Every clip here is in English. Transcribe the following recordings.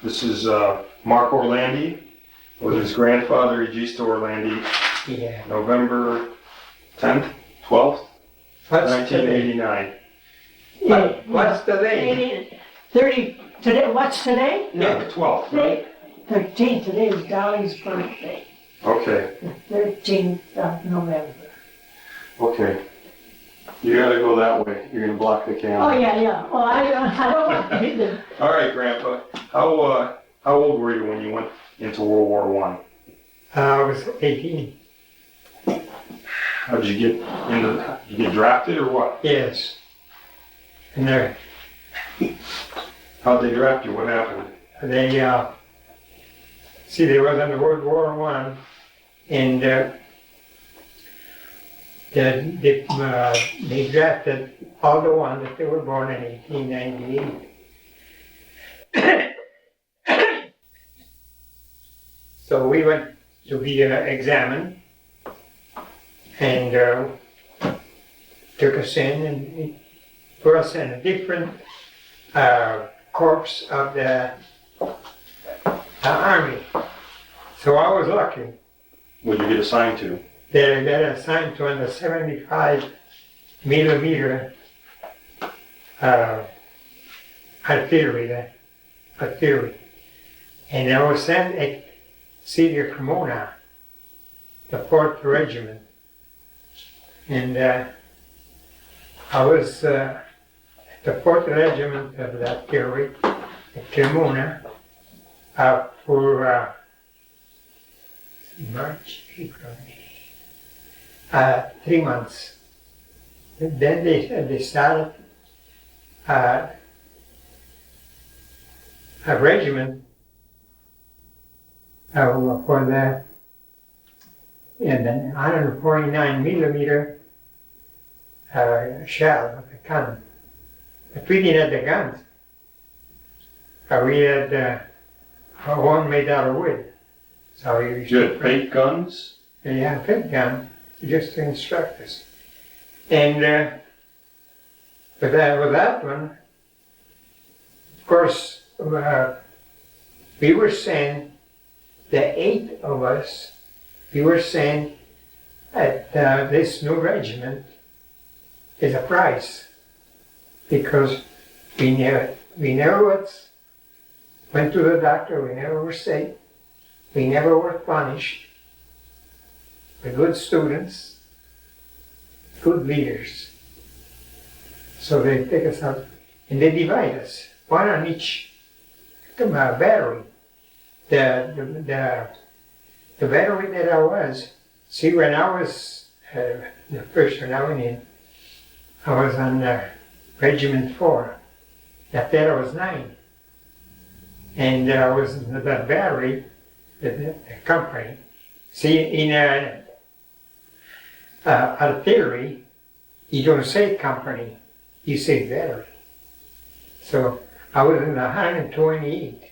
This is Mark Orlandi with his grandfather, Egisto Orlandi, Yeah. November 10th, 12th, What's 1989. What's the date? 30, today, what's today? Yeah, the 12th. Today, 13th, today is Dolly's birthday, Okay, the 13th of November. okay. You gotta go that way. You're gonna block the camera. Oh, yeah. Well, I don't want to be the, All right, Grandpa. How old were you when you went into World War One? I was 18. How did you get into? You get drafted or what? Yes. And How'd they draft you? What happened? they they was in World War One, and they drafted all the ones that they were born in 1898. So we went to be examined, and took us in and put us in a different corps of the army. So I was lucky. What did you get assigned to? They got assigned to the 75 millimeter artillery, and I was sent at city of Commune, the 4th Regiment, and I was the 4th Regiment of the artillery at Commune for March, April, May, 3 months. And then they started a regiment for the 149 millimeter shell of the cannon. But we didn't have the guns. We had one made out of wood. So You had fake guns? yeah, fake gun, just to instruct us. And with that one, of course, we were sent, the 8 of us, we were sent at this new regiment as a prize, because we never went to the doctor, we never were sick, we never were punished. We're good students, good leaders. So they take us out and they divide us, one on each battery. The battery that I was, see, when I was the first one I went in, I was on Regiment 4. After that I was 9. And I was in the battery, the company. See, in artillery, you don't say company, you say battery. So I was in the 128.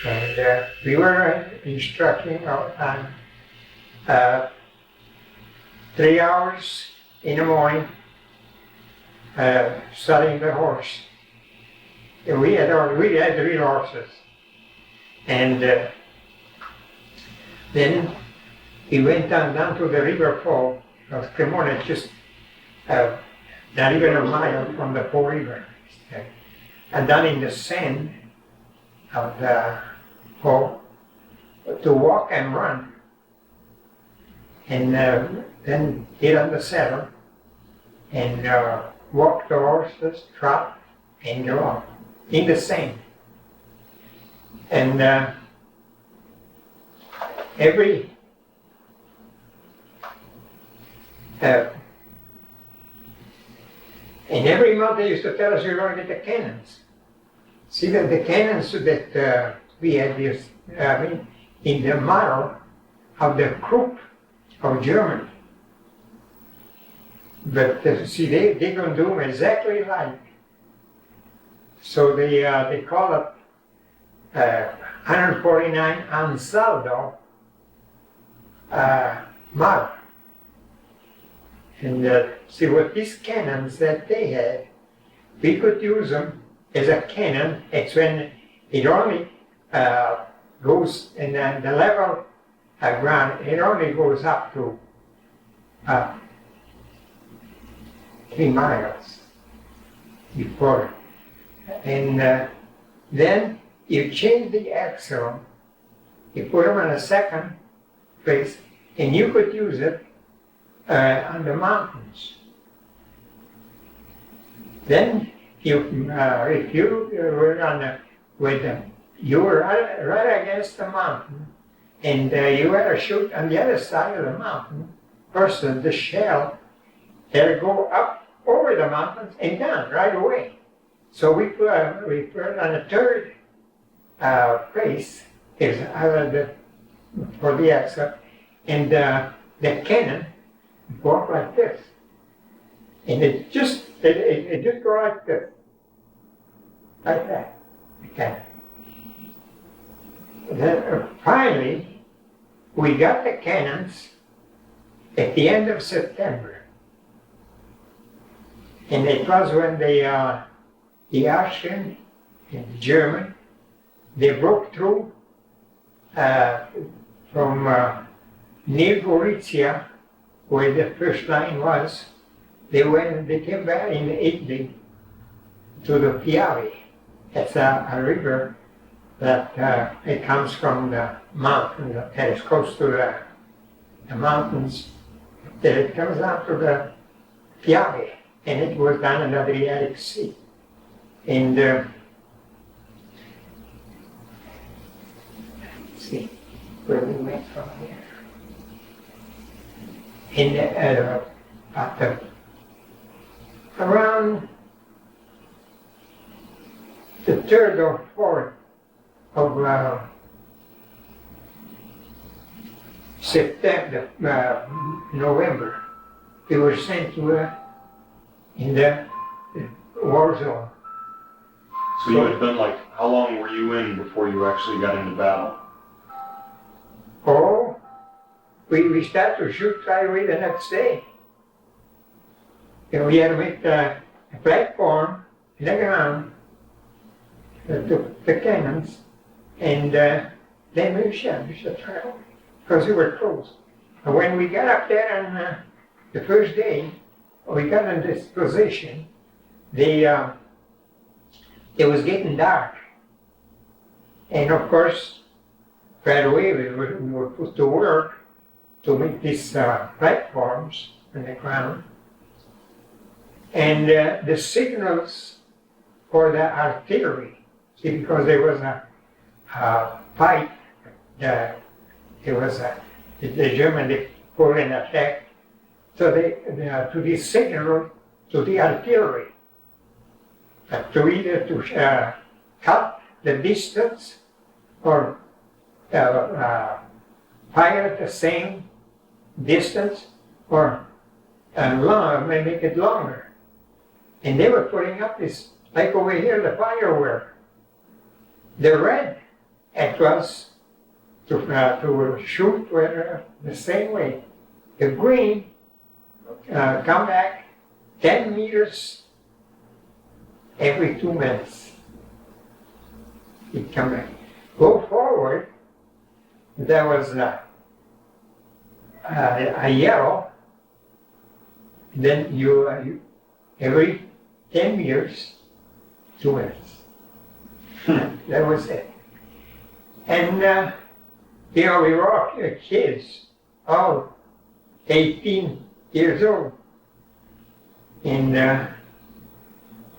And we were instructing on 3 hours in the morning, studying the horse. And we had 3 horses. And then we went down to the river fall of Cremona, just not even a mile from the Po River. And down in the sand of the Po, to walk and run. And then get on the saddle and walk the horses, trot, and go on in the sand. And every month they used to tell us we were going to get the cannons. See that the cannons that we had this, in the model of the Krupp of Germany. But see, they don't do them exactly like. So they call it 149 Ansaldo model. And see, what these cannons that they had, we could use them as a cannon. It's when it only goes, and then the level of ground, it only goes up to 3 miles before. And then you change the axle, you put them in a second place, and you could use it on the mountains. Then if you were you were right against the mountain, and you had to shoot on the other side of the mountain, first the shell had to go up over the mountains and down right away. So we put it on the third place for the axle, and the cannon would go up like this, and it just go like this, like that. The cannon. Then finally, we got the cannons at the end of September, and it was when the Austrian and the German, they broke through from near Gorizia, where the first line was. They came back in Italy to the Piave. It's a river that it comes from the mountain, and it's close to the mountains. Then it comes out to the Piave, and it goes down in the Adriatic Sea. And let's see where we went from here. And around the 3rd or 4th of September, November, we were sent to in the war zone. So you had been like, how long were you in before you actually got into battle? Oh, we started to shoot right away the next day. And we had to make a platform in the ground, the cannons, and then we shot travel, because we were close. And when we got up there on the first day, we got in this position, it was getting dark. And of course, right away we were put to work to make these platforms in the ground. And the signals for the artillery, see, because there was a fight, the German, they pulled an attack, so to the signal to the artillery, to either to cut the distance or fire at the same distance or make it longer. And they were putting up this, like over here, the firework. The red, it was to shoot the same way. The green, come back 10 meters every 2 minutes. He'd come back. Go forward, there was a yellow, then you every 10 meters, 2 minutes. That was it. And, we were all kids, all 18 years old. And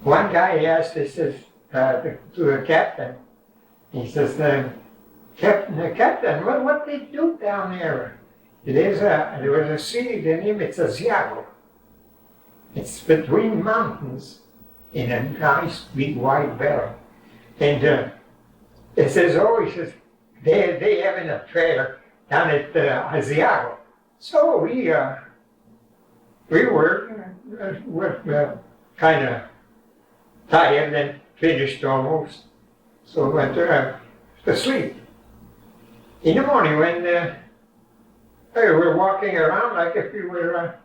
one guy asked, he says, to the captain, he says, Captain, what they do down there? There was a city, the name it's Asiago. It's between mountains in a nice big wide valley. And it says, they having a trailer down at Asiago. So we were kind of tired and finished almost. So we went to sleep. In the morning when we were walking around like if we were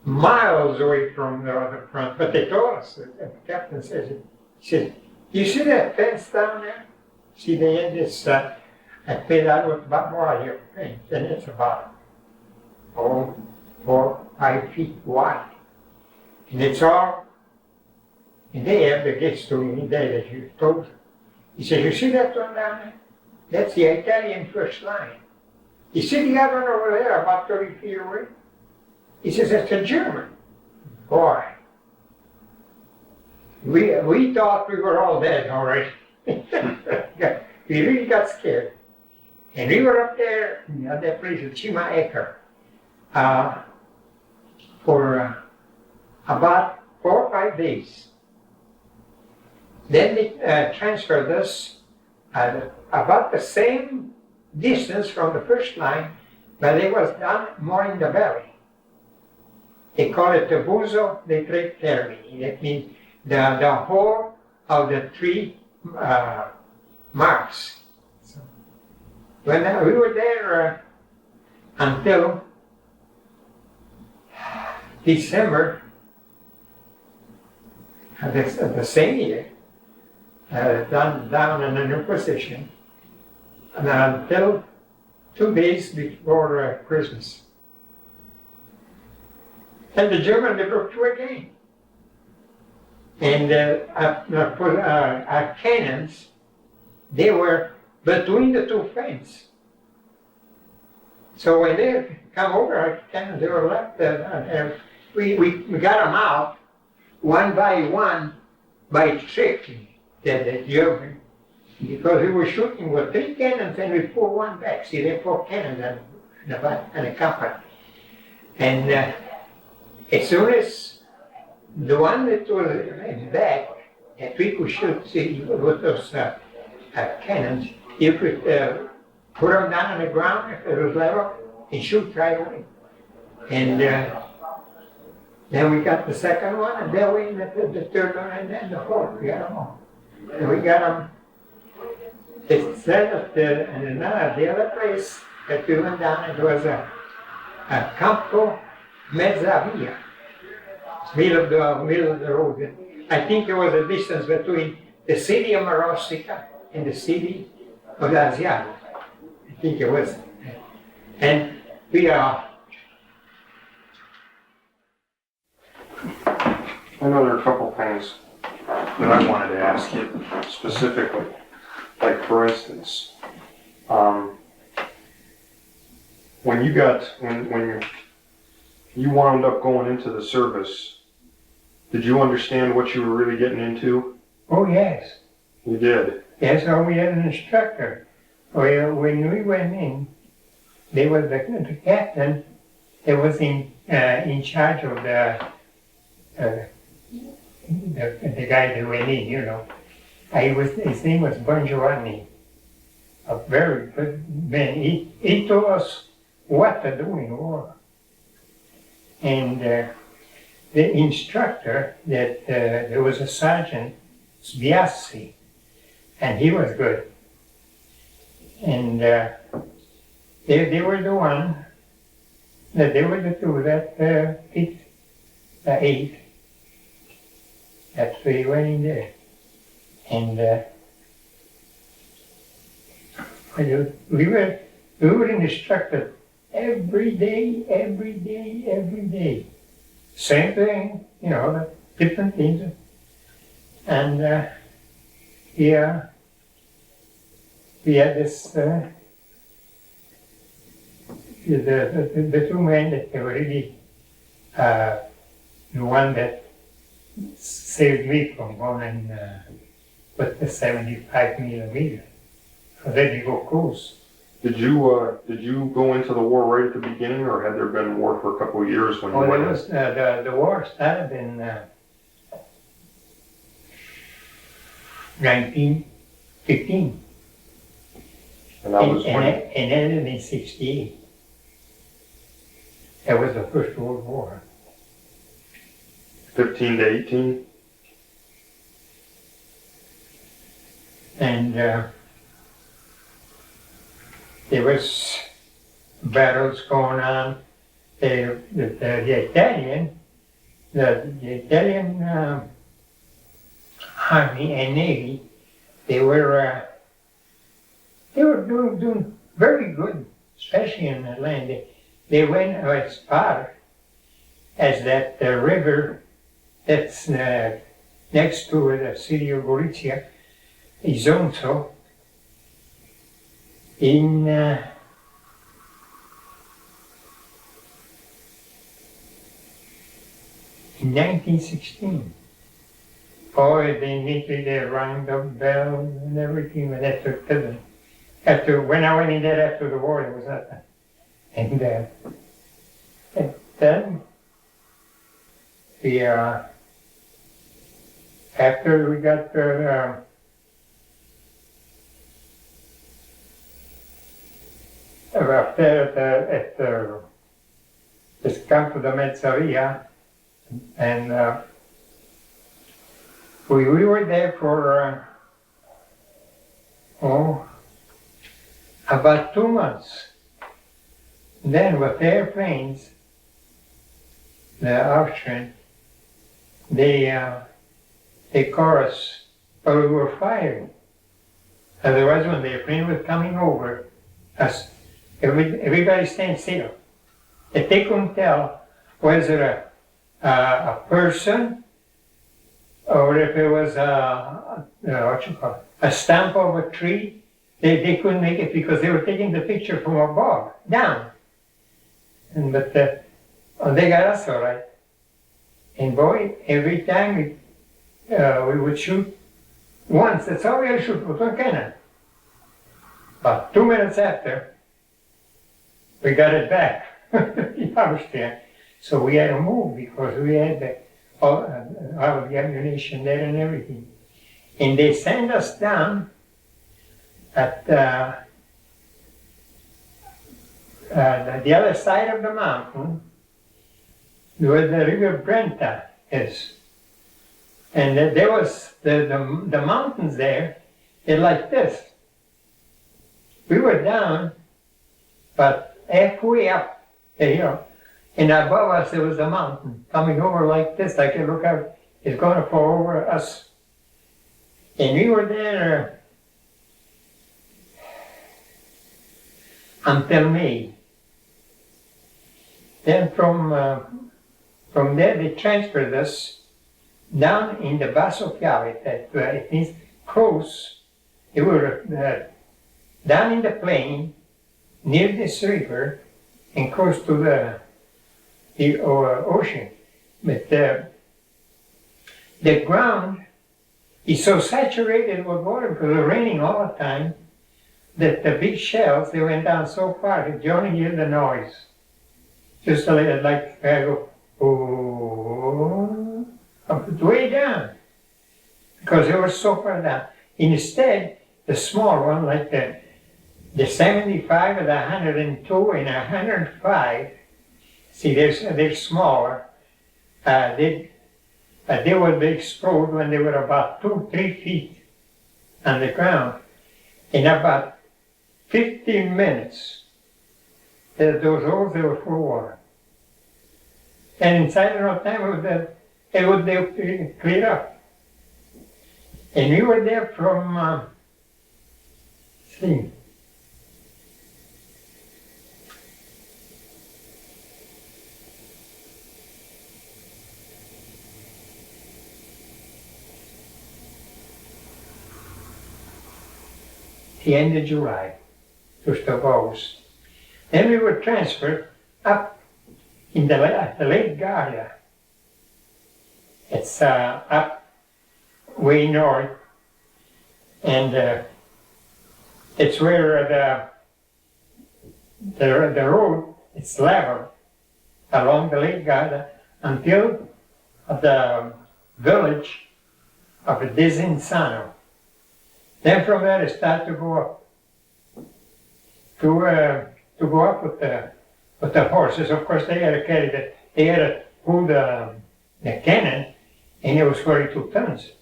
miles away from the front, but they told us, the captain says, he said, You see that fence down there? See, they had this, I paid out with about more here fence, and it's about 5 feet wide. And it's all, and they have the guest to me there that you told. He said, you see that one down there? That's the Italian first line. You see the other one over there about 30 feet away? He says, that's a German. Boy, we thought we were all dead already. We really got scared. And we were up there at that place with Chima Ecker for about 4 or 5 days. Then they transferred us about the same distance from the first line, but it was done more in the valley. They call it the Buzo dei Tre Termini. That means the whole of the 3 marks. So when we were there until December the same year, down in a new position, and until 2 days before Christmas. And the German, they broke through again. And our cannons, they were between the 2 fences. So when they come over, our cannons, they were left, we got them out one by trick, the German, because we were shooting with 3 cannons and we pulled one back. See, they 4 cannons in a company. And as soon as the one that was back, that we could shoot, see, with those cannons, you could put them down on the ground if it was level and shoot right away. And then we got the second one, and then we got the third one, and then the fourth. We got them all. And we got them. It said that in the other place that we went down, it was a Campo Mezzavia, middle of the road. I think there was a distance between the city of Marostica and the city of Asiago. I think it was. And we are. I know there are a couple things that I wanted to ask you specifically. Like, for instance, when you wound up going into the service, did you understand what you were really getting into? Oh, yes. You did? Yes, so we had an instructor. When we went in, they was the captain that was in charge of the guy that went in, you know. His name was Bongiovanni, a very good man. He told us what to do in war. And the instructor, there was a sergeant, Sbiassi, and he was good. And they were the one, they were the two that picked the 8. That's why he went in there. And we were instructed every day. Same thing, you know, different things. And here we had this, the 2 men that were really the one that saved me from going with the 75 millimeter. So then you go close. Did you go into the war right at the beginning, or had there been war for a couple of years when you went in? The war started in 1915. And that was when? And ended in 68. That was the First World War. 15 to 18? And there was battles going on. The Italian Army and Navy, they were doing very good, especially in the land. They went as far as that river that's next to the city of Gorizia, Isonzo, in 1916. Oh, they immediately they rang the bell and everything, but that took them. When I went in there after the war, it was nothing. And then after we got at this Campo de Mezzavia, and we were there for about 2 months. Then with airplanes, the Austrian, they caught us, but we were firing. Otherwise, when the airplane was coming over us, everybody stand still. If they couldn't tell whether a person or if it was a stump of a tree, they couldn't make it because they were taking the picture from above, down. But they got us all right. And boy, every time we would shoot once, that's all we had to shoot with one cannon. About 2 minutes after, we got it back, the Austrian. So we had to move because we had all the ammunition there and everything. And they sent us down at the other side of the mountain where the river Brenta is. And there was the mountains there, they're like this. We were down, but halfway up the hill, and above us there was a mountain coming over like this. I could look out, it's going to fall over us. And we were there until May. Then from there they transferred us down in the Basso Piave, it means close. They were down in the plain near this river and close to the ocean. But the ground is so saturated with water because it was raining all the time that the big shells, they went down so far that you only hear the noise. Just a little like go, oh, up way down because they were so far down. Instead, the small one, like the 75 and the 102 and 105, see, they're smaller. They would explode when they were about 2-3 feet on the ground. In about 15 minutes, those holes, they were full of water. And inside of no time, it would clear up. And we were there from, the end of July, 1st of August. Then we were transferred up in the Lake Garda. It's up way north, and it's where the road is level along the Lake Garda until the village of Desenzano. Then from there it started to go up. To go up with the horses. Of course, they had to carry they had to pull the cannon, and it was 42 tons.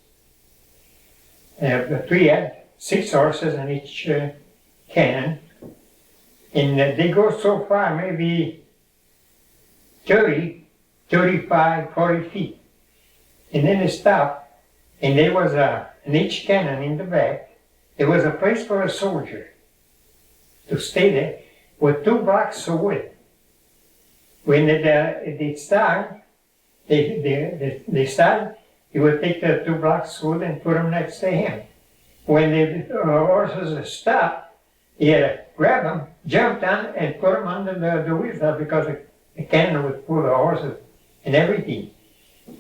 But we had 6 horses on each cannon, and they go so far, maybe 30, 35, 40 feet. And then they stop, and there was an each cannon in the back. There was a place for a soldier to stay there with 2 blocks of wood. When they start, they start, he would take the 2 blocks of wood and put them next to him. When the horses stopped, he had to grab them, jump down, and put them under the wheels because the cannon would pull the horses and everything.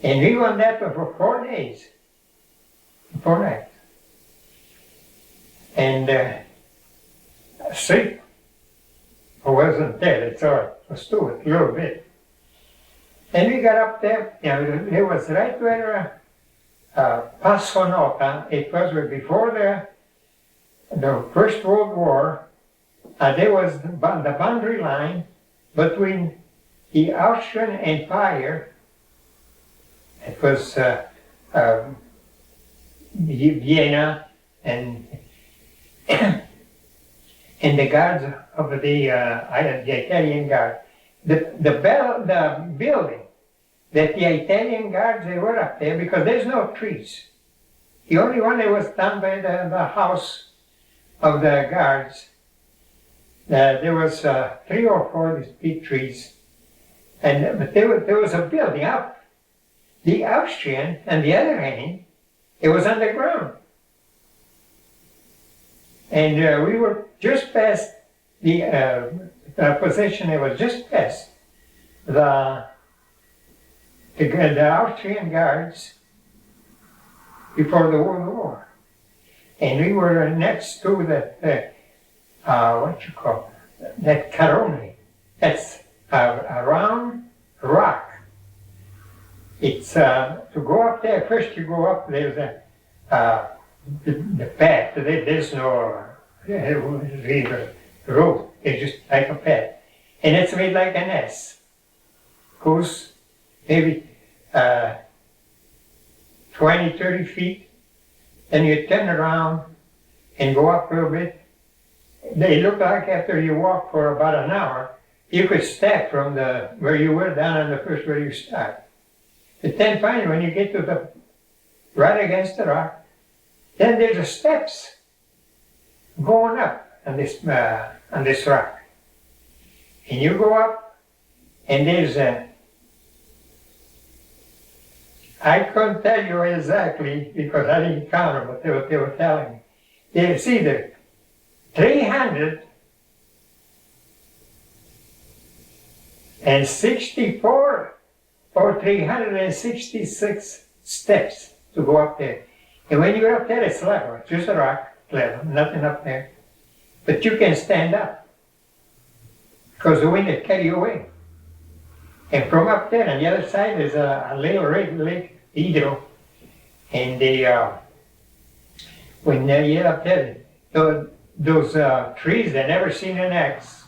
And we won that for 4 days, 4 nights. And sleep wasn't there, it's all was to it a little bit. And we got up there, it was right where Passo Nota, it was before the First World War. There was the boundary line between the Austrian Empire, it was Vienna, and and the guards of the Italian guard. The building that the Italian guards, they were up there because there's no trees. The only one that was done by the house of the guards. There was 3 or 4 of these big trees, but there was a building up. The Austrian, on the other hand, it was underground. And we were just past the position, it was just past the Austrian guards before the World War. And we were next to that, that Carone. That's a round rock. It's, to go up there, first you go up, there's the path, there's no road, it's just like a path. And it's made like an S. Goes maybe 20, 30 feet, then you turn around and go up a little bit. They look like after you walk for about an hour, you could step from where you were down on the first where you start. But then finally, when you get to right against the rock, then there's the steps going up on this rock. And you go up, and there's I couldn't tell you exactly because I didn't count them, what they were telling me. It's either 364 or 366 steps to go up there. And when you're up there, it's level, just a rock, level, nothing up there. But you can stand up because the wind will carry you away. And from up there, on the other side, there's a little lake, Hydro. And when they get up there, those trees, they never seen an axe.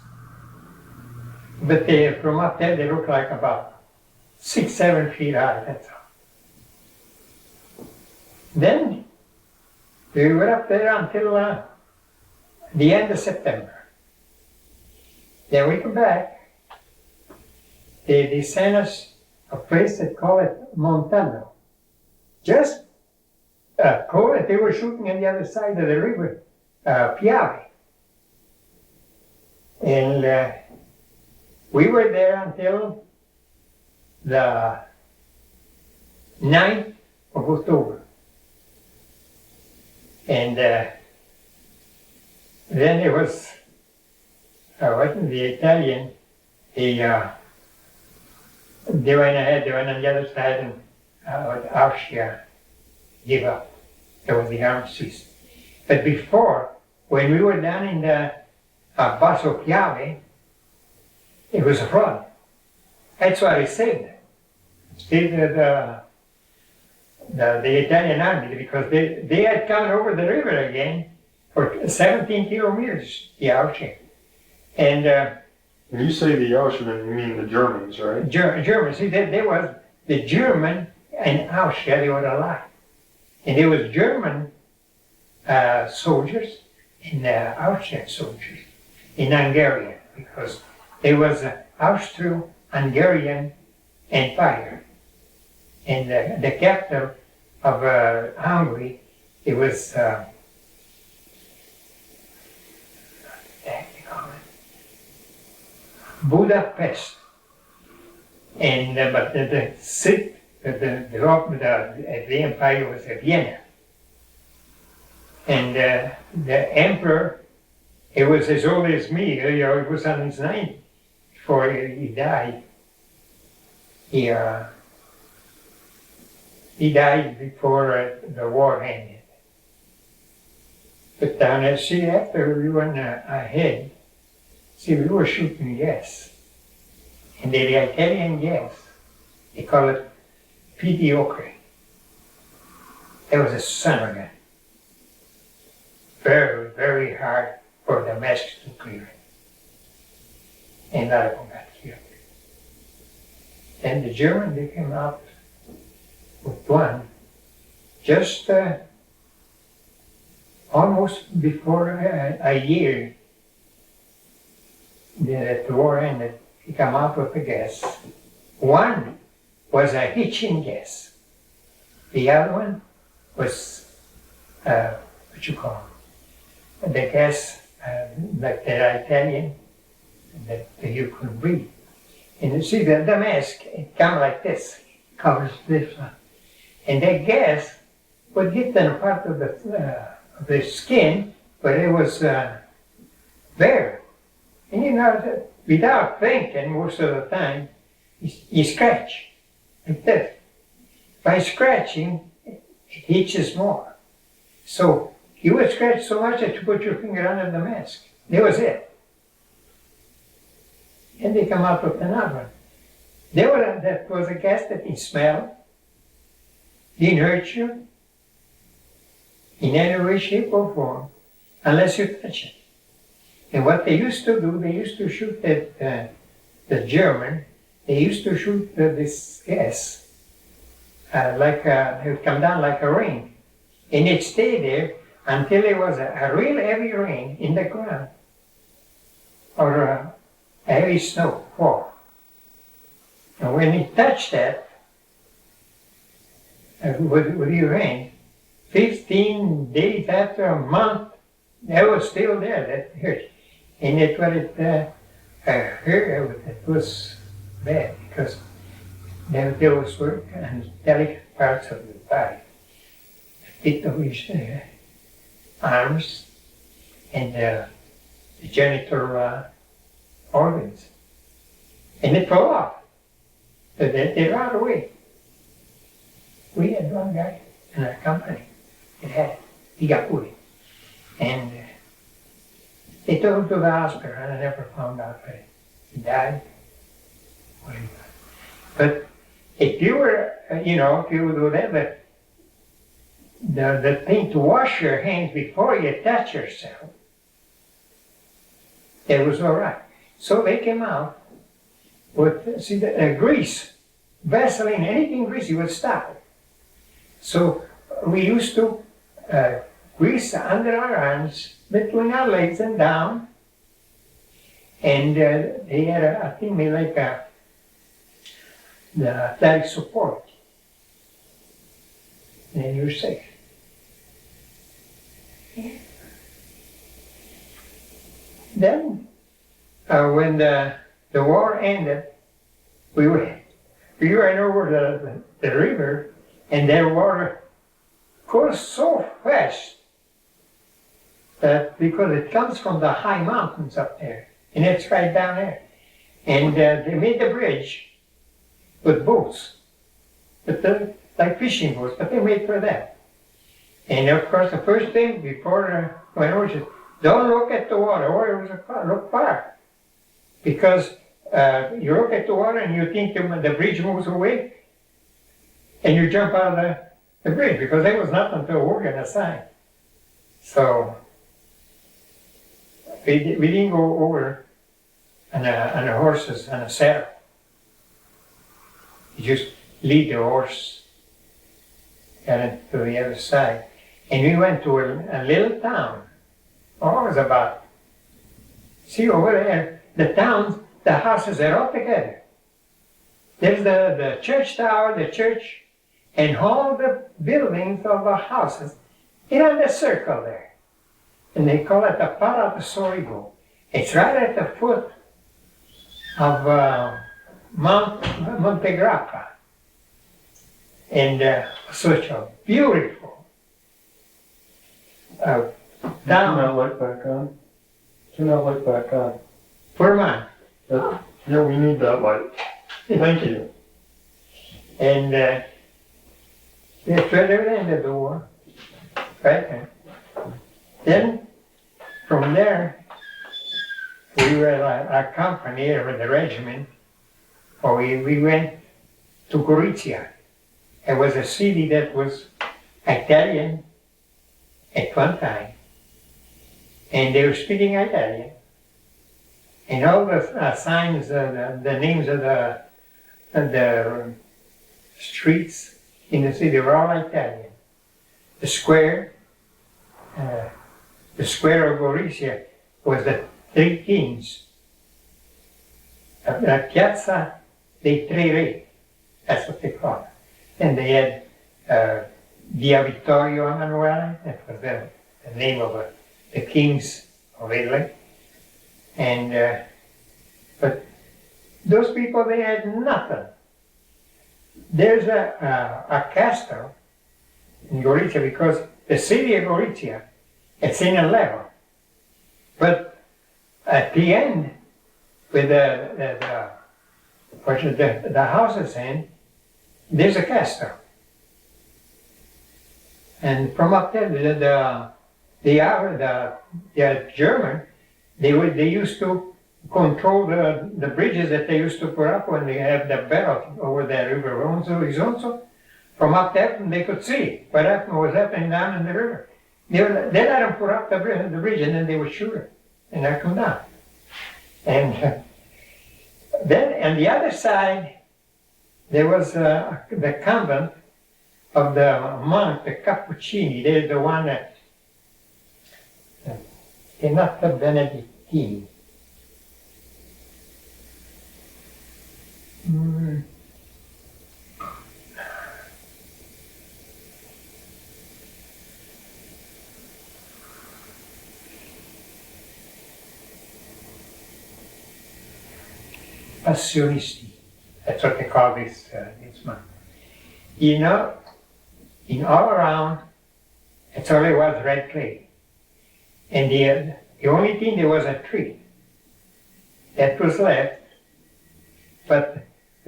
But from up there, they look like about 6, 7 feet high, that's all. Then we were up there until the end of September. Then we come back. They sent us a place that call it Montano. Just call it, they were shooting on the other side of the river, Piave. And we were there until the 9th of October. And then it was, the Italian, they went ahead, they went on the other side, and Austria gave up. There was the armistice. But before, when we were down in the Basso Piave, it was a flood. That's why they saved the Italian army, because they had come over the river again for 17 kilometers, the Austrian. And when you say the Austrian, you mean the Germans, right? Germans. See, there was the German and Austria, they were allied. And there was German soldiers and Austrian soldiers in Hungary, because there was an Austro-Hungarian Empire. And the capital of Hungary. It was, what the heck they call it? Budapest. And, but the empire was Vienna. And the emperor, he was as old as me, he was on his 90s before he died. He died before the war ended. But down see, after we went ahead, see, we were shooting gas. And the Italian gas, they call it mediocre. It was a son of a gun. Very, very hard for the masks to clear it. And a lot of them got killed. And the German, they came out with one just almost before a year that the war ended. He came out with the gas. One was a hitching gas. The other one was, what you call it? The gas, like the Italian, that you could breathe. And you see the mask, it comes like this, covers this one. And the gas would get in a part of the skin, but it was bare. And you know, without thinking most of the time, you scratch like this. By scratching, it itches more. So you would scratch so much that you put your finger under the mask. That was it. And they come out with another one. That was a gas that didn't smell, didn't hurt you in any way, shape, or form, unless you touch it. And what they used to do, they used to shoot at the German, they used to shoot this gas it would come down like a rain. And it stayed there until it was a real heavy rain in the ground, or a heavy snow fall. And when it touched that, with the rain, 15 days after a month, that was still there, that hurt. And it was bad because there was work and delicate parts of the body. The tip of his arms and the genital organs. And it fell off. So they ran away. We had one guy in our company that he got wounded. And they took him to the hospital, and I never found out that he died. But if you were, if you would have the thing to wash your hands before you touch yourself, it was all right. So they came out with, grease, Vaseline, anything greasy would stop it. So we used to grease under our arms, between our legs and down, and they had a thing made like the athletic support. And then you're safe. Then, when the war ended, we ran over the river, and the water goes so fast that because it comes from the high mountains up there, and it's right down there. And they made the bridge with boats, like fishing boats, but they made for that. And of course, the first thing before when I was, don't look at the water, or it was look far. Because you look at the water and you think the bridge moves away, and you jump out of the bridge, because there was nothing to organize aside. So we didn't go over on the horses on a saddle. You just lead the horse to the other side. And we went to a little town. Oh, it was about, see over there, the towns, the houses are all together. There's the church tower, the church, And all the buildings of the houses, they're on the circle there. And they call it the Para de Sorigo. It's right at the foot of Monte Grappa. And such a beautiful Turn down that light back on. Turn that light back on. for mine. Yeah, we need that light. Thank you. And they shut it in the door, right there. Then, from there, we were a company with the regiment, or we went to Gorizia. It was a city that was Italian at one time, and they were speaking Italian. And all the signs, the names of the streets in the city were all Italian. The square of Gorizia was the Three Kings. La Piazza dei Tre Re, that's what they call it. And they had Via Vittorio Emanuele, that was the name of the kings of Italy. And, but those people, they had nothing. There's a castle in Gorizia because the city of Gorizia, it's in a level. But at the end, with the houses in, there's a castle. And from up there, the German, they used to control the bridges that they used to put up when they have the battle over the river Isonzo. From up there, they could see what was happening down in the river. They let them put up the bridge, and then they would shoot it, and they'd come down. And then on the other side, there was the convent of the monk, the Cappuccini. They're the one that, they're not the Benedictine. Passionisti. That's what they call this monk. You know, in all around, it only was red clay. And the only thing, there was a tree that was left. But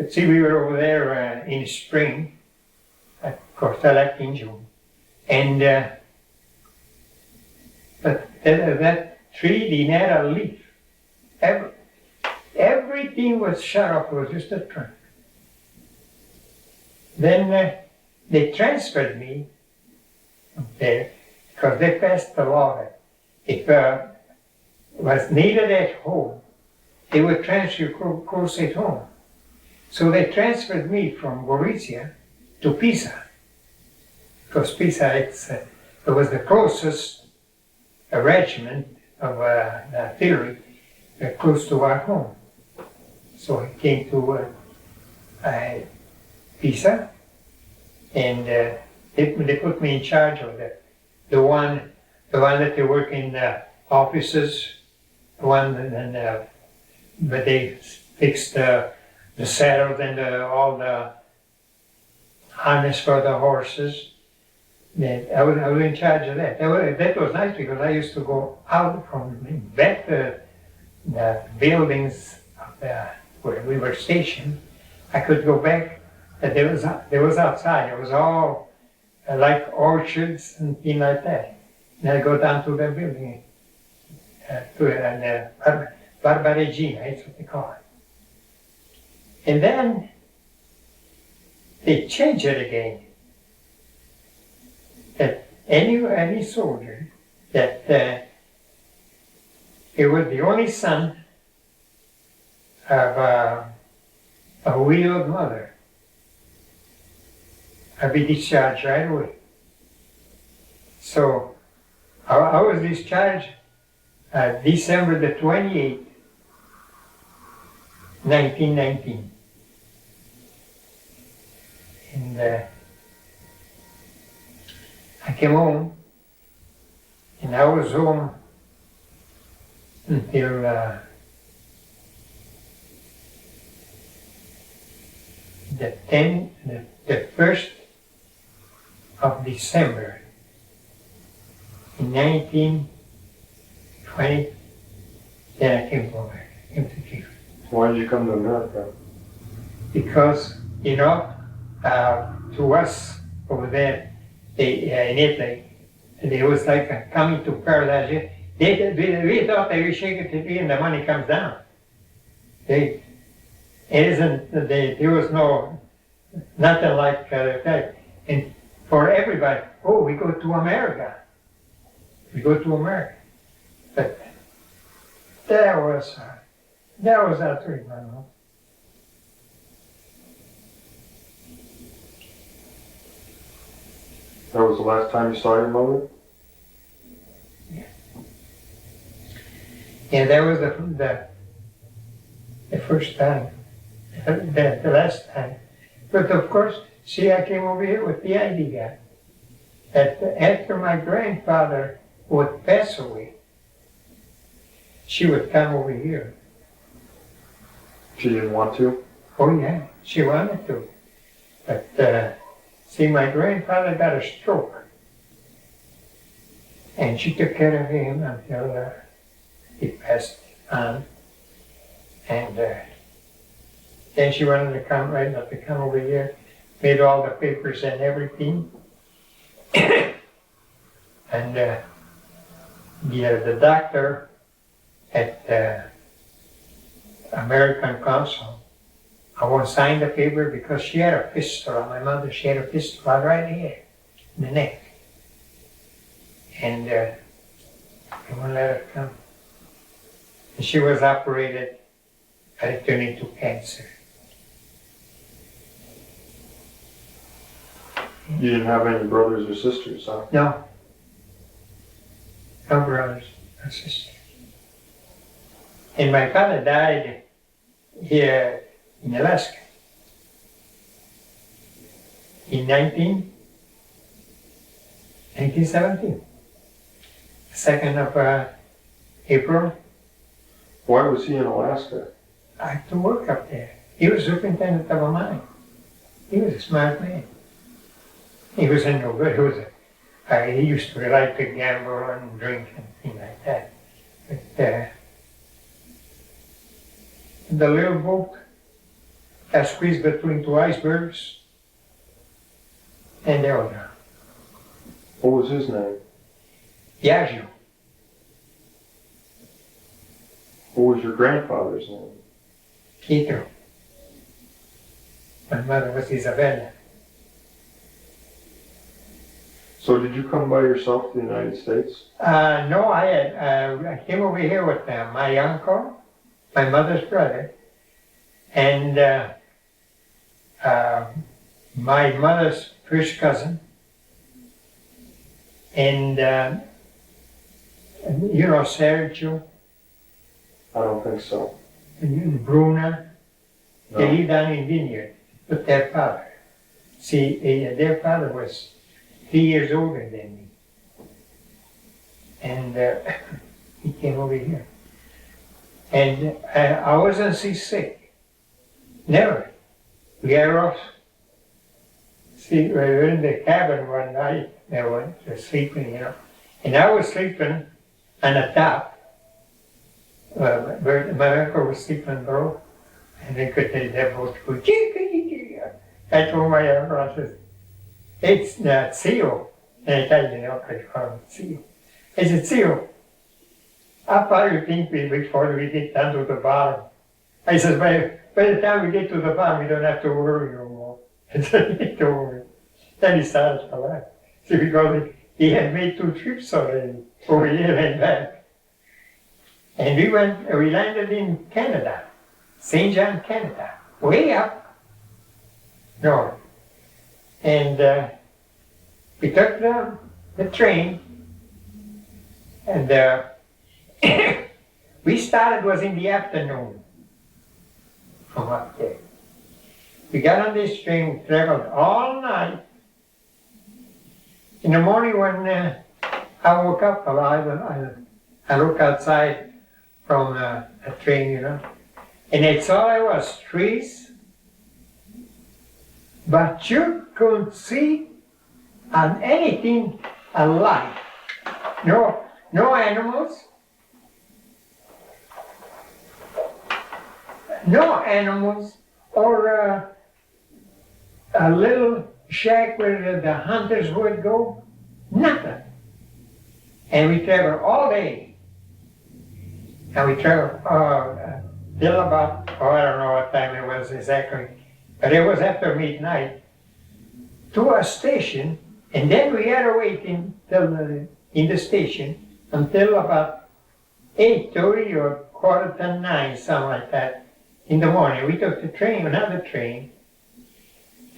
see, we were over there in spring, of course, I left in June. And, but that tree didn't have a leaf. Everything was shut off, it was just a trunk. Then they transferred me there because they passed the law that if was needed at home, they would transfer you close at home. So they transferred me from Gorizia to Pisa, because Pisa it was the closest regiment of artillery close to our home. So I came to Pisa, and they put me in charge of the one that they work in the offices, the one that but they fixed the saddles and all the harness for the horses. I was in charge of that. That was nice because I used to go out from back to the buildings where we were stationed. I could go back. There was outside. It was all like orchards and things like that. And I go down to the building, Barbaregina, that's what they call it. And then they changed it again. That any soldier that he was the only son of a widowed mother, I'd be discharged right away. So I was discharged December the 28th, 1919. And I came home, and I was home until the 1st of December in 1920. Then I came home. I came to Chief. Why did you come to America? Because, you know, to us over there, in Italy, it was like coming to paradise. We thought they were shaking the tree and the money comes down. There was nothing like that. And for everybody, oh, we go to America. We go to America. But that was our treatment. No? That was the last time you saw your mother? Yeah, that was the first time, the last time. But of course, see, I came over here with the idea that after my grandfather would pass away, she would come over here. She didn't want to? Oh yeah, she wanted to. But see, my grandfather got a stroke. And she took care of him until he passed on. And then she wanted to come over here, made all the papers and everything. And the doctor at the American Consul, I won't sign the paper because she had a fistula. My mother, she had a fistula right here in the neck. And they wouldn't let her come. And she was operated, and it turned into cancer. You didn't have any brothers or sisters, huh? No. No brothers, no sisters. And my father died here in Alaska in 1917, 2nd of April. Why was he in Alaska? I had to work up there. He was superintendent of a mine. He was a smart man. He was no good. He used to like to gamble and drink and things like that. But the little boat got squeezed between two icebergs, and they were drowned. What was his name? Yaju. What was your grandfather's name? Peter. My mother was Isabella. So did you come by yourself to the United States? No, I came over here with my uncle, my mother's brother, and my mother's first cousin, and you know Sergio I don't think so. and Bruna. No. They lived down in Vineyard with their father. See, their father was 3 years older than me. And he came over here. And I wasn't seasick. Never. We got off. See, we were in the cabin one night. They were sleeping, you know. And I was sleeping on the top. My uncle was sleeping below. And they could hear that boat go, I told my uncle, I said, it's not seal. And I tell you, I call it seal. I said, seal, how far do you think before we get down to the bottom? I said, by the time we get to the bottom, we don't have to worry no more. And then he told me. Then he started to laugh. See, because he had made 2 trips already, over here and back. And we landed in Canada, St. John, Canada, way up north. And we took the train, and we started was in the afternoon from up there. We got on this train, traveled all night, in the morning when I woke up, I look outside from a train, you know, and it's all I was, trees, but you couldn't see on anything alive. No animals, or a little shack where the hunters would go, nothing. And we traveled all day. And we traveled till about, I don't know what time it was exactly, but it was after midnight, to a station, and then we had to wait in the station until about 8:30 or 8:45, something like that, in the morning. We took the train, another train,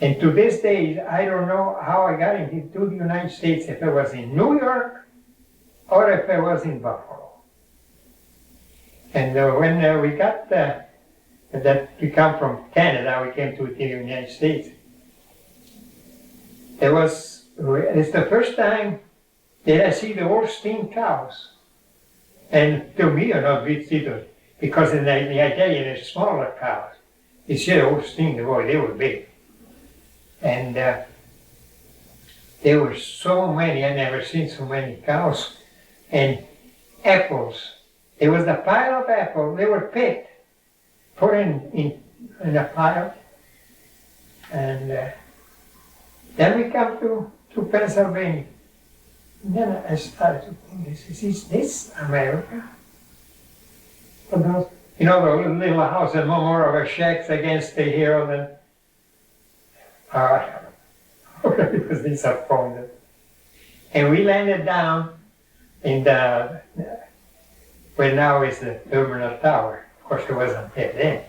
and to this day, I don't know how I got into the United States, if it was in New York or if it was in Buffalo. And when we got that we come from Canada, we came to the United States. It's the first time that I see the Holstein cows. And to me, are not big either, because in the Italian, it's smaller cows. You see the Holstein, boy, they were big. And there were so many, I never seen so many cows. And apples. There was a pile of apples, they were picked, put in a pile. And then we come to Pennsylvania. And then I started to think, is this America? But those, you know, the little house and more of a shacks against the hill, and I was disappointed. And we landed down in where now is the Terminal Tower. Of course, it wasn't there then.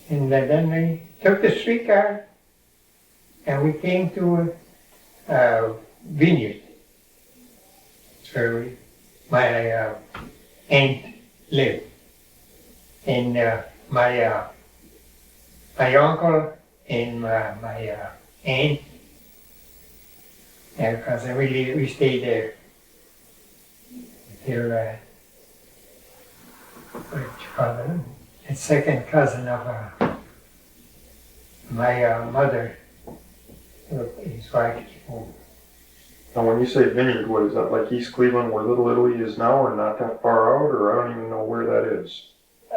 And then we took the streetcar and we came to a vineyard. So my aunt lived. And my uncle and my aunt, and because we stayed there till what you call it? A second cousin of my mother, his wife. Now, when you say vineyard, what is that, like East Cleveland where Little Italy is now, or not that far out, or I don't even know where that is?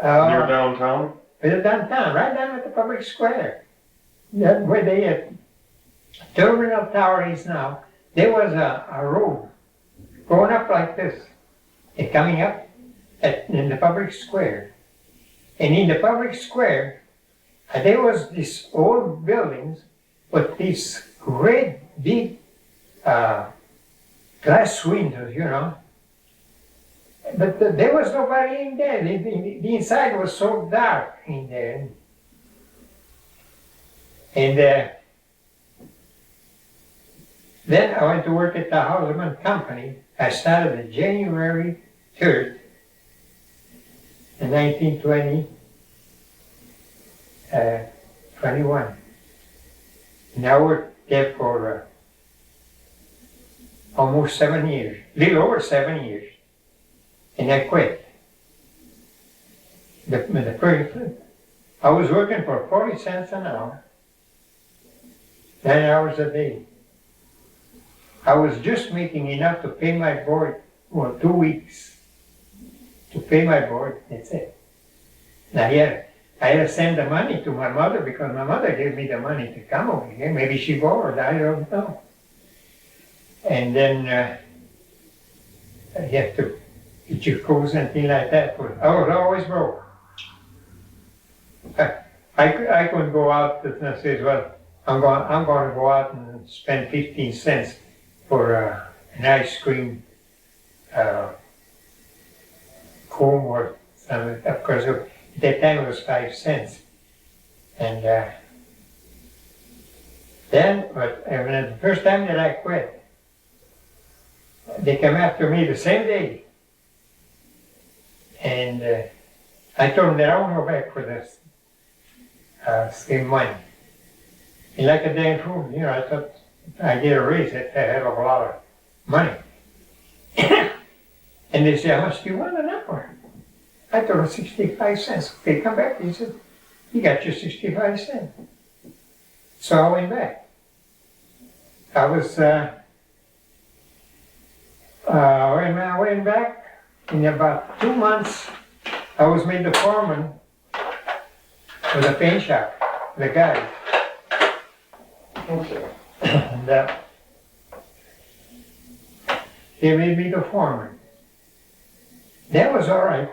Near downtown? It's downtown, right down at the public square. That where the Terminal Tower is now, there was a road going up like this, and coming up in the public square. And in the public square, there was these old buildings with these great big glass windows, you know. But there was nobody in there. The inside was so dark in there. And then I went to work at the Houseman Company. I started on January 3rd, in 1920, 21. And I worked there for almost 7 years, a little over 7 years. And I quit. I was working for 40 cents an hour, 9 hours a day. I was just making enough to pay my board, 2 weeks to pay my board, that's it. Now I had to send the money to my mother because my mother gave me the money to come over here. Maybe she borrowed, I don't know. And then you have to get your clothes and things like that. I was always broke. I couldn't go out and say, well, I'm going to go out and spend 15 cents for an ice cream cone or something. Of course, at that time it was 5 cents. And then, the first time that I quit, they came after me the same day. And I told them that I won't go back for this same money. And like a damn fool, you know, I thought, I get a raise, that's a hell of a lot of money. And they say, how much do you want an hour? I told him 65 cents. Okay, come back. He said, you got your 65 cents. So I went back. I was, when I went back, in about 2 months, I was made the foreman of the paint shop, the guy. Okay. And they made me the foreman. That was all right.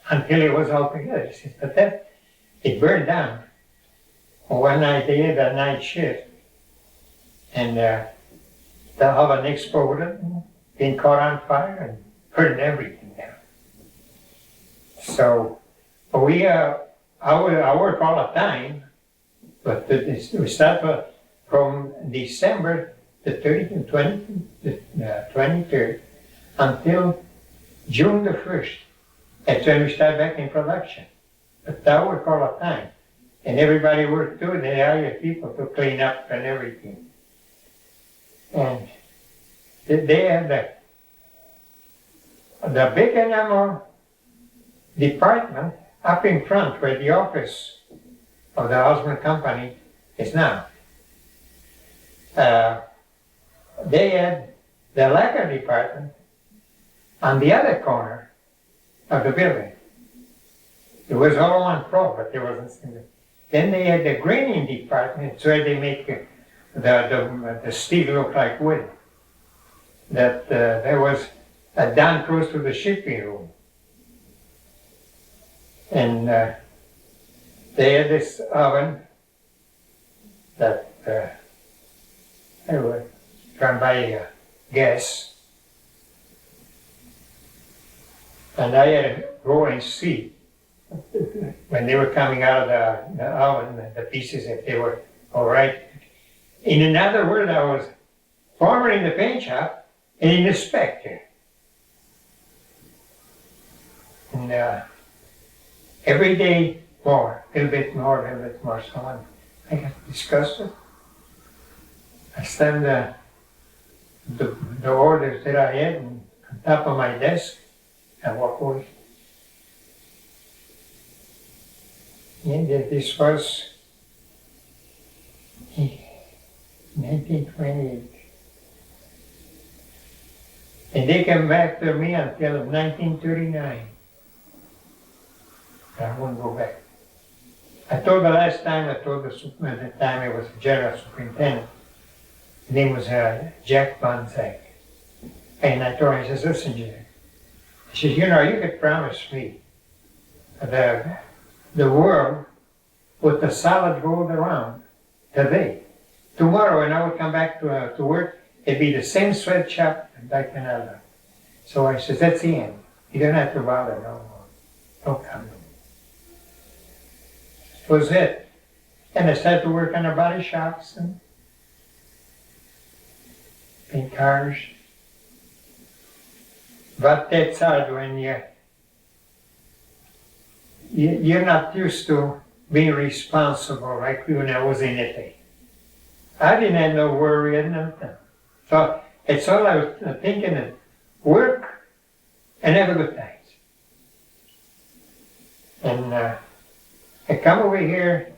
Until it was all together. But that, it burned down. One night they had a night shift. And the oven exploded, being caught on fire and burned everything down. So I work all the time, but we start from December the 23rd until June the 1st. That's when we start back in production. But I work all the time. And everybody worked too, and they hire people to clean up and everything. And they have the big animal department up in front where the office of the husband company is now. They had the lacquer department on the other corner of the building. It was all on floor, but there wasn't. Then they had the graining department, it's where they make the steel look like wood. That there was down close to the shipping room. And they had this oven that they were run by gas. And I had to go and see when they were coming out of the oven, the pieces, if they were all right. In another word, I was foreman in the paint shop and an inspector. And every day more, a little bit more, a little bit more. So I got disgusted. I stand the orders that I had on top of my desk and walk away. And this was 1928. And they came back to me until 1939. I won't go back. I told the last time, at the time it was the general superintendent. His name was Jack Bonsack. And I told him, I says, listen, Jack. I says, you know, you could promise me the world with the solid gold around today. Tomorrow when I would come back to work, it'd be the same sweatshop back in Alabama. So I said, that's the end. You don't have to bother no more. Don't come. That was it. And I started to work on the body shops and paint cars. But that's hard when you're not used to being responsible like when I was in Italy. I didn't have no worry and nothing. So it's all I was thinking of, work and have a good time. And I come over here,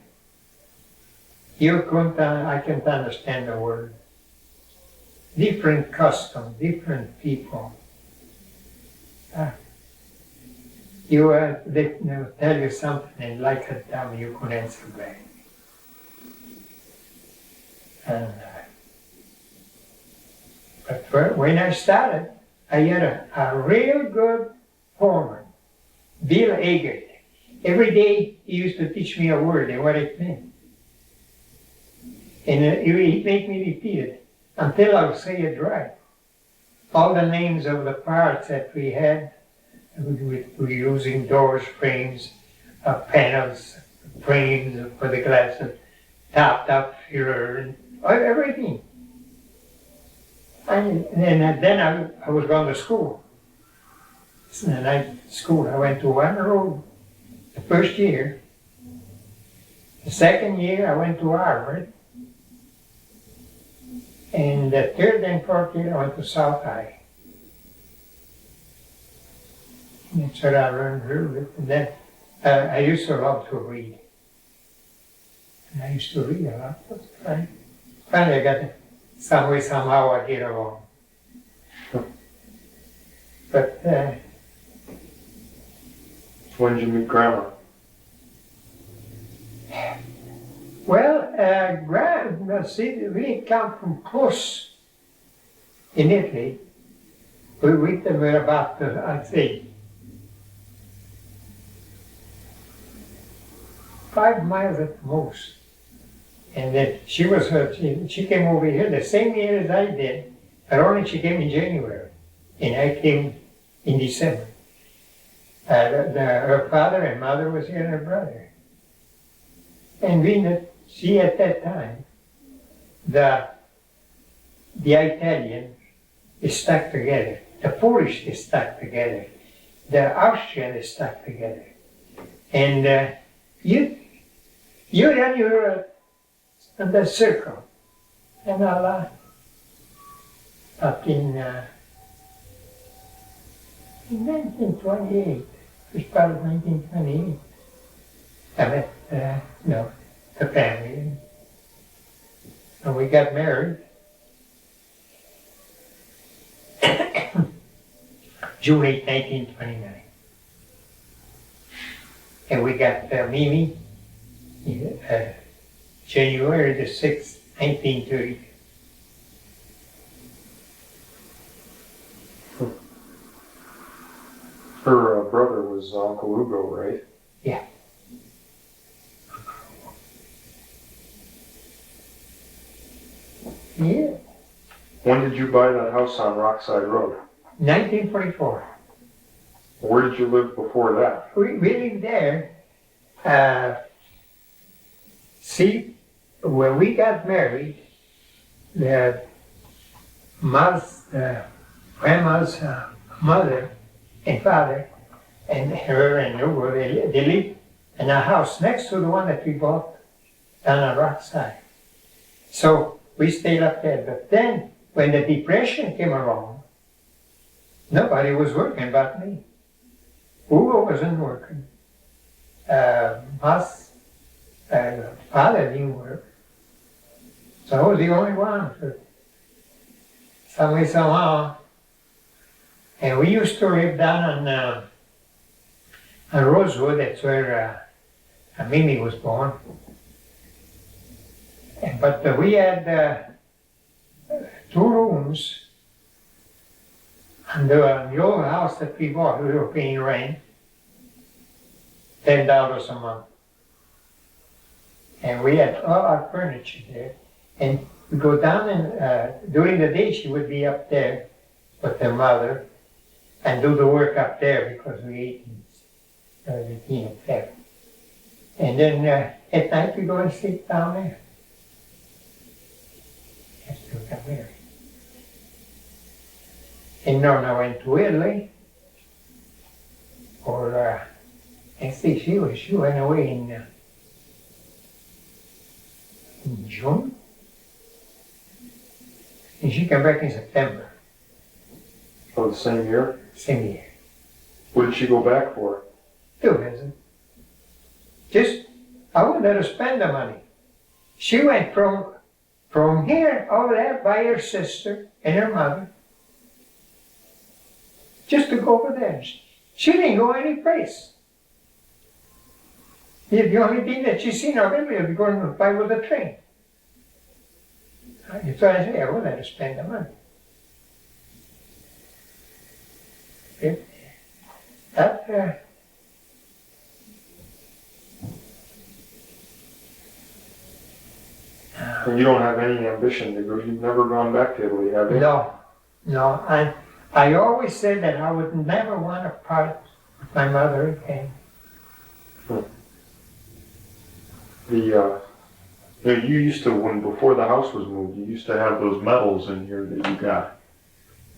I can't understand the word. Different custom, different people. They tell you something and like a dumb, you could answer back. And, but when I started, I had a real good foreman, Bill Eggert. Every day he used to teach me a word and what it meant. And he'd make me repeat it until I would say it right. All the names of the parts that we had, we were using doors, frames, panels, frames for the glasses, top, filler, and everything. And then I was going to school. And I went to one road the first year. The second year I went to Harvard. And the third and fourth year I went to South High. And that's what I learned through it. And then I used to love to read. And I used to read a lot. Finally I got it. Some way, somehow I get along. But When did you meet Grandma? well, see, we come from close in Italy. We were about, I'd say, 5 miles at the most. And then she came over here the same year as I did, but only she came in January, and I came in December. Her father and mother was here and her brother. And she at that time, the Italian is stuck together, the Polish is stuck together, the Austrian is stuck together. And you run your the circle, and up in 1928, first part of 1928, I met the family, and we got married. June 8, 1929. And we got Mimi January the 6th, 1930. Her brother was Uncle Ugo, right? Yeah. Yeah. When did you buy that house on Rockside Road? 1944. Where did you live before that? We lived there. See, when we got married, Grandma's mother and father and her and Ugo, they lived in a house next to the one that we bought down on Rockside. So we stayed up there. But then, when the Depression came along, nobody was working but me. Ugo wasn't working. Father didn't work. So I was the only one for some way, somehow. And we used to live down on Rosewood, that's where Mimi was born. But we had 2 rooms, and the old house that we bought, we were paying rent, $10 a month. And we had all our furniture there. And we go down and during the day she would be up there with her mother and do the work up there because we ate the peanut there. And then at night we go and sleep down there. After we got married. And Norma went to Italy, or I think she went away in June, and she came back in September. Oh, the same year? Same year. What did she go back for? To visit. I wouldn't let her spend the money. She went from here over there by her sister and her mother, just to go over there. She didn't go any place. The only thing that she seen of Italy was going by with the train. So I say, I wouldn't let her spend the money. And you don't have any ambition to go, you've never gone back to Italy, have you? No. I always said that I would never want to part with my mother again. You used to, before the house was moved, you used to have those medals in here that you got.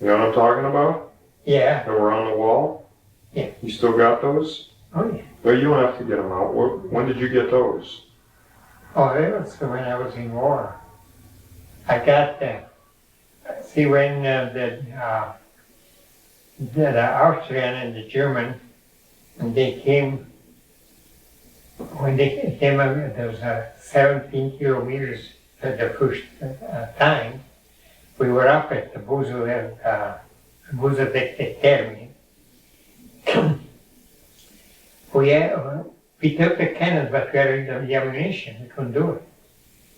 You know what I'm talking about? Yeah. That were on the wall? Yeah. You still got those? Oh, yeah. Well, you don't have to get them out. When did you get those? Oh, that was when I was in war. I got See, when the Austrian and the German, when they came, there was 17 kilometers at the first time. We were up at the Buzo de Termine. We took the cannons, but we had the ammunition. We couldn't do it.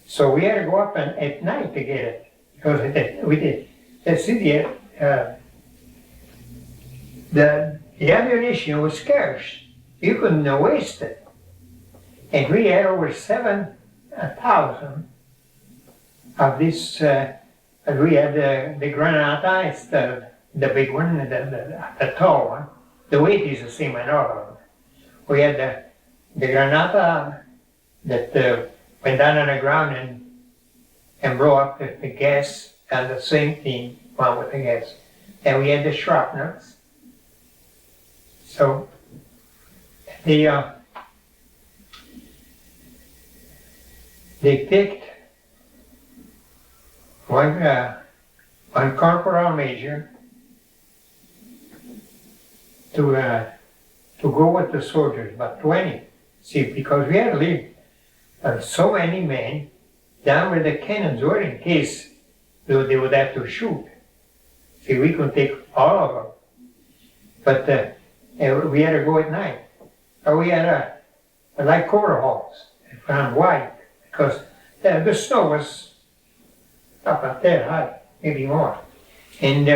So we had to go up at night to get it. Because the ammunition was scarce. You couldn't waste it. And we had over 7,000 of this. We had the Granata, it's the big one, the tall one. The weight is the same in all of them. We had the Granata that went down on the ground and blew up the gas, and the same thing went with the gas. And we had the shrapnels. So they picked one corporal major to go with the soldiers, but 20. See, because we had to leave so many men down where the cannons were in case they would have to shoot. See, we could take all of them. But we had to go at night. We had like quarter halls, around white, because the snow was up at there high, maybe more. And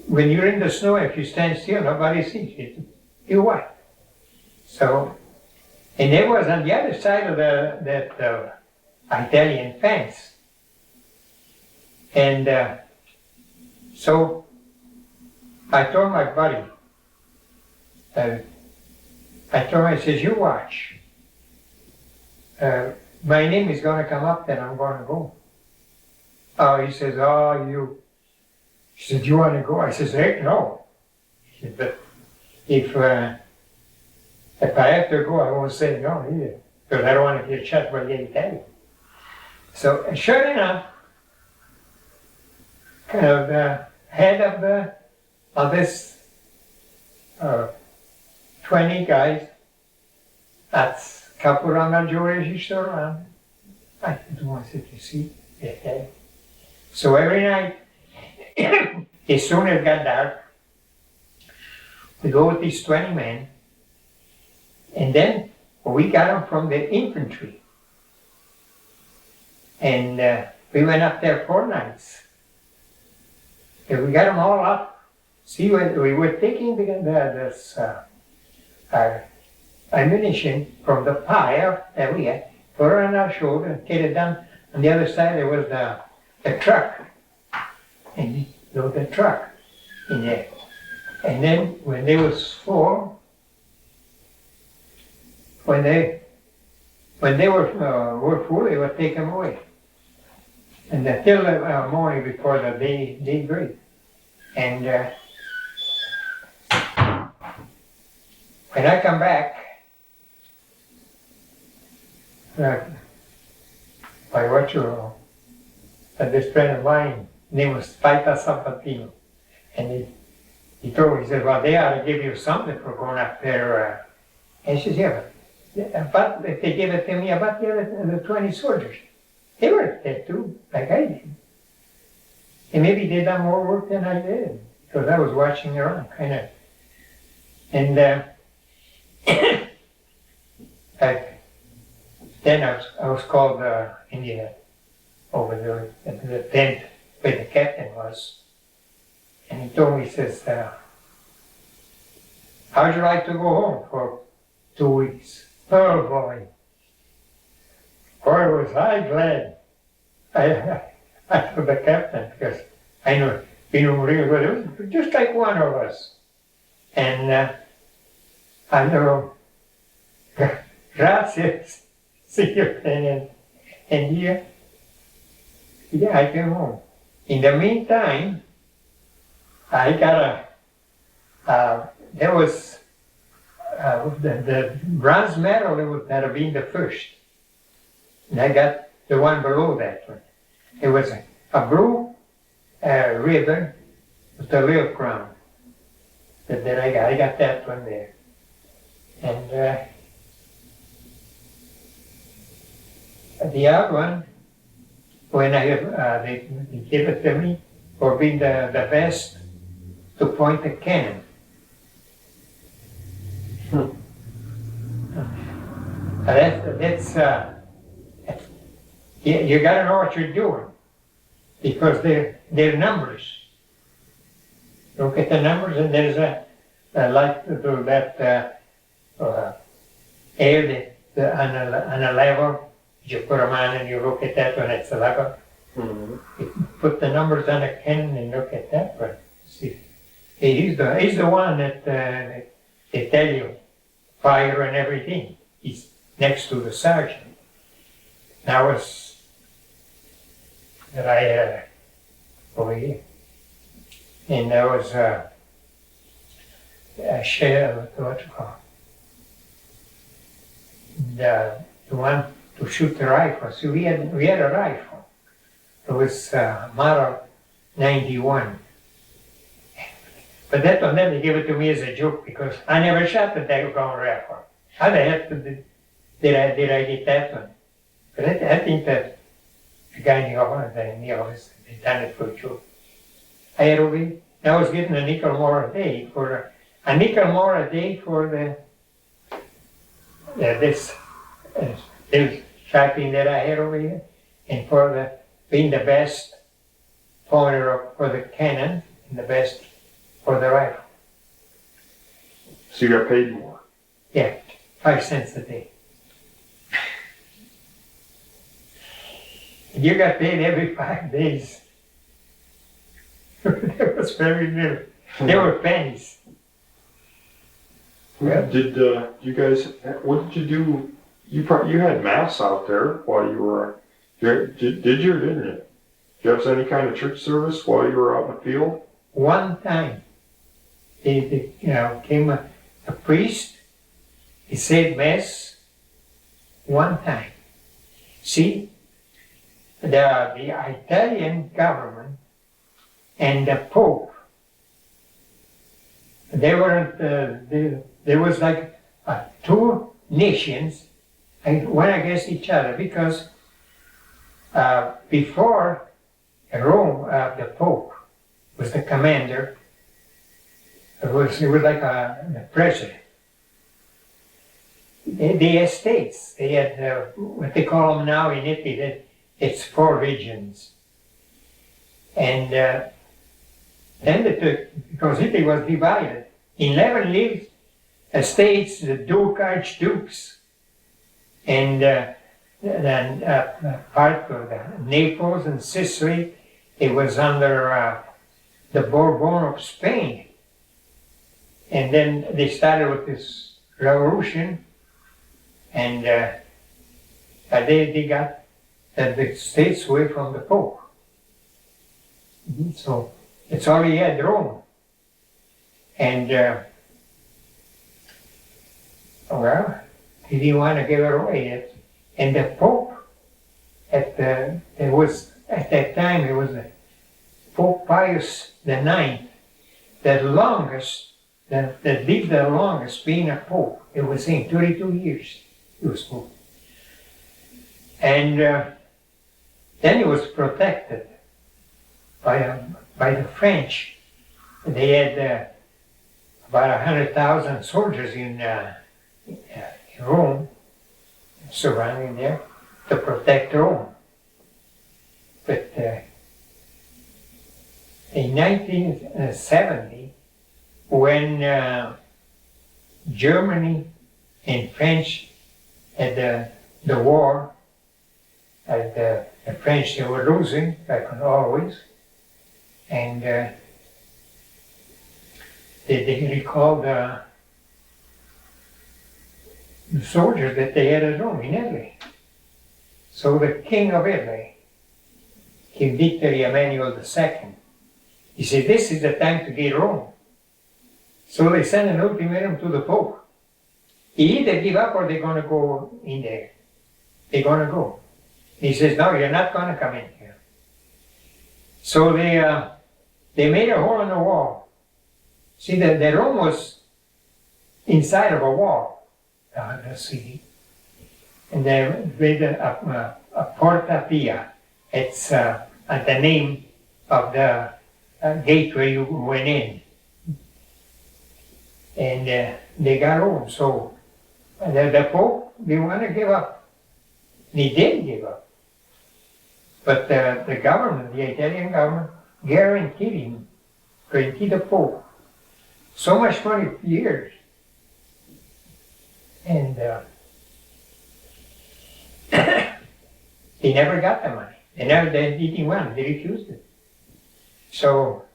when you're in the snow, if you stand still, nobody sees you. You're white. So, and it was on the other side of that Italian fence. And so I told my buddy, I says, you watch. My name is going to come up, then I'm going to go. Oh, he says, oh, you. He said, you want to go? I says, heck no. He said, but if I have to go, I won't say no either, because I don't want to get shot by the Italian. So, sure enough, kind of the head of this 20 guys, that's Caporal Maggiore Egisto Orlandi. I don't want to see it. So every night, as soon as it got dark, we go with these 20 men, and then we got them from the infantry. And we went up there 4 nights. And we got them all up. See, we were taking this ammunition from the pile that we had, put it on our shoulder, and take it down. On the other side, there was the truck. And load the truck in there. And then when they was full, when they were full, they would take them away. And until the morning before the day break. And when I come back, I watch this friend of mine, name was Paita Sabatino. And he told me, he said, well, they ought to give you something for going up there. And he says, yeah, but if they gave it to me, about the 20 soldiers. They were dead too, like I did. And maybe they done more work than I did, because I was watching around, kind of. And then I was called India over there at the tent where the captain was. And he told me, he says, how'd you like to go home for 2 weeks? Oh boy. Boy, was I glad. I told the captain, because I know, we know really well, it was just like one of us. And I know, gracias, Senor Tenant. And yeah, I came home. In the meantime, I got there was the bronze medal that had been the first. And I got the one below that one. It was a blue ribbon with a little crown. That I got that one there. And the other one, when I have, they give it to me for being the best to point a cannon. That's you gotta know what you're doing, because they're numbers. Look at the numbers, and there's I like to do that air on a level. You put them on and you look at that when it's a level. Mm-hmm. You put the numbers on a cannon and look at that one. See, he's the one that they tell you fire and everything. He's next to the sergeant. That was that I had over here. And there was a shell, what you call it? The one to shoot the rifle. So we had a rifle. It was model 91. But that one, then they gave it to me as a joke because I never shot the daggone rifle. How the heck did I get that one? But I think that the guy in the office, they done it for a joke. I was getting a nickel more a day for this trapping that I had over here, and for being the best pointer for the cannon and the best for the rifle. So you got paid more? Yeah, 5 cents a day. You got paid every 5 days. That was very little. They were pennies. Yeah. Did you guys? What did you do? You had mass out there while you were. Did you or didn't you? Did you have any kind of church service while you were out in the field? One time, they came a priest. He said mass. One time. See, the Italian government and the Pope, they weren't. There was like two nations, one against each other, because before Rome, the Pope was the commander. It was like the president. The estates, they had what they call them now in Italy. It's 4 regions, and then they took, because Italy was divided, 11 lived estates, the Duke, Archdukes, and then part of Naples and Sicily, it was under the Bourbon of Spain. And then they started with this revolution, and they got the states away from the Pope. So it's all he had, Rome. And well, he didn't want to give it away. And the Pope, at that time, it was Pope Pius IX, that lived the longest being a Pope. It was in 32 years he was Pope. And then he was protected by the French. They had about 100,000 soldiers in Rome, surrounding there, to protect Rome. But in 1970, when Germany and French had the war, the French, they were losing, like always, and they recalled the soldiers that they had at home in Italy. So the King of Italy, King Victor Emmanuel II, he said, this is the time to get Rome. So they sent an ultimatum to the Pope. He either give up or they're going to go in there. They're going to go. He says, no, you're not going to come in here. So they made a hole in the wall. See, the room was inside of a wall, the city. And they made a Porta Pia. It's the name of the gate where you went in. And they got home. So the Pope didn't want to give up. He did give up. But the government, the Italian government, guaranteed the Pope so much money for years. And they never got the money. They didn't want it. They refused it. So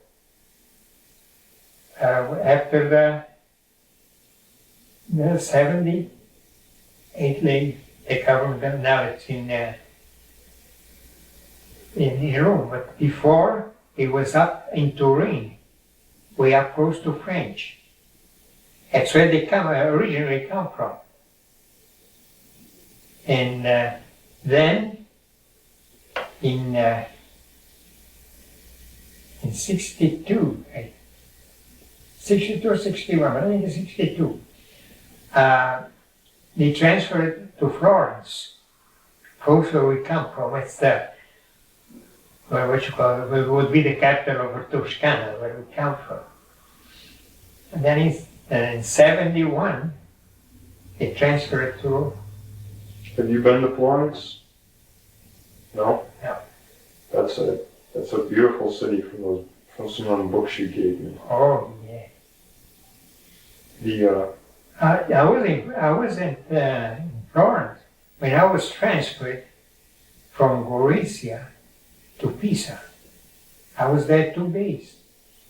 after the 70, Italy, the government, now it's in Rome. But before, it was up in Turin, way up close to French. That's where they originally come from. And then in 62, 62 or 61, I think it's 62, they transferred it to Florence, close where we come from. It's what you call it, would be the capital of Tuscany, where we come from. And then in 71, they transferred it to. Have you been to Florence? No? No. That's a beautiful city from some of the books you gave me. Oh, yeah. I was in Florence when I was transferred from Gorizia to Pisa. I was there 2 days.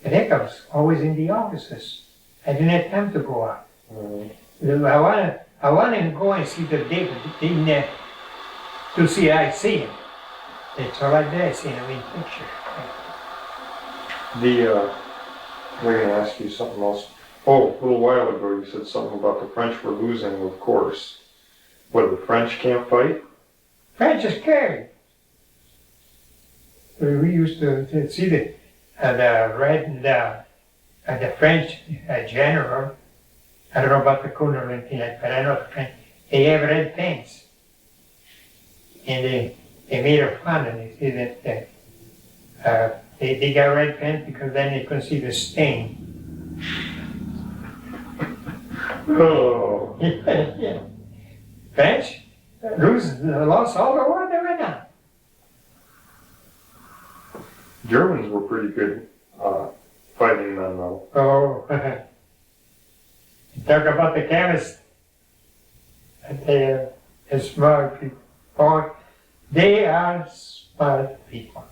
But heck, I was always in the offices. I didn't have time to go out. I wanted to go and see the David to see I see him. That's all I did. I see him in picture. We're going to ask you something else. Oh, a little while ago you said something about the French were losing, of course. What, the French can't fight? French is scared. We used to see the French general. I don't know about the Commune or anything like that, but I know the French. They have red pants. And they made a fun, and they say that they got red pants because then they couldn't see the stain. Oh. Yeah. French lost all the war they went on. Germans were pretty good fighting men, though. Oh, talk about the chemists. They are smart people. Oh, they are smart people.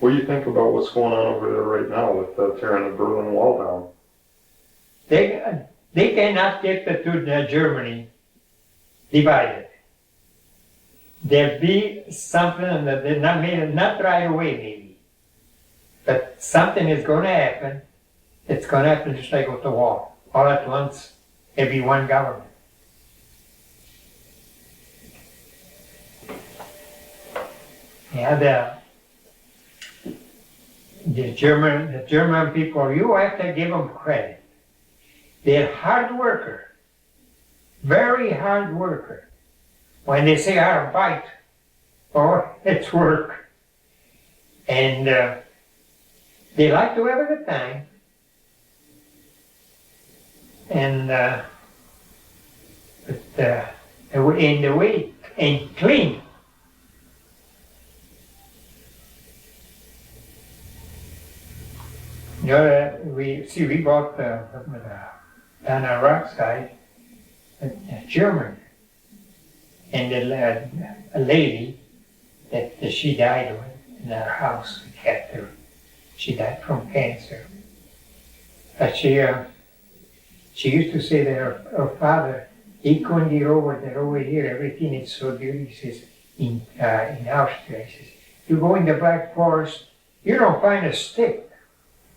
What do you think about what's going on over there right now with tearing the Berlin Wall down? They cannot get to Germany divided. There'll be something that they not right away maybe, but something is going to happen. It's going to happen just like with the wall. All at once, there'll be one government. Yeah, the German people, you have to give them credit. They're hard worker, very hard worker. When they say Arbeit, oh, it's work. And they like to have a good time. And in the way, and clean. You know, we bought on our rock side a German, and a lady that she died in our house. We kept her. She died from cancer. But she used to say that her father, he couldn't get over that over here everything is so beautiful. He says in Austria, he says, you go in the Black Forest, you don't find a stick.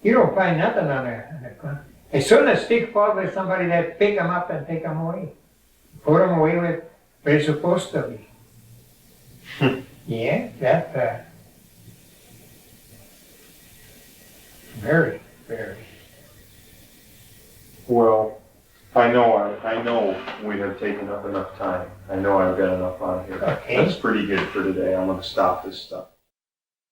You don't find nothing on the ground. As soon as a stick falls with somebody, that pick them up and take them away. Put them away where they're supposed to be. Yeah, that. Very, very. Well, I know we have taken up enough time. I know I've got enough on here. Okay. That's pretty good for today. I'm gonna stop this stuff.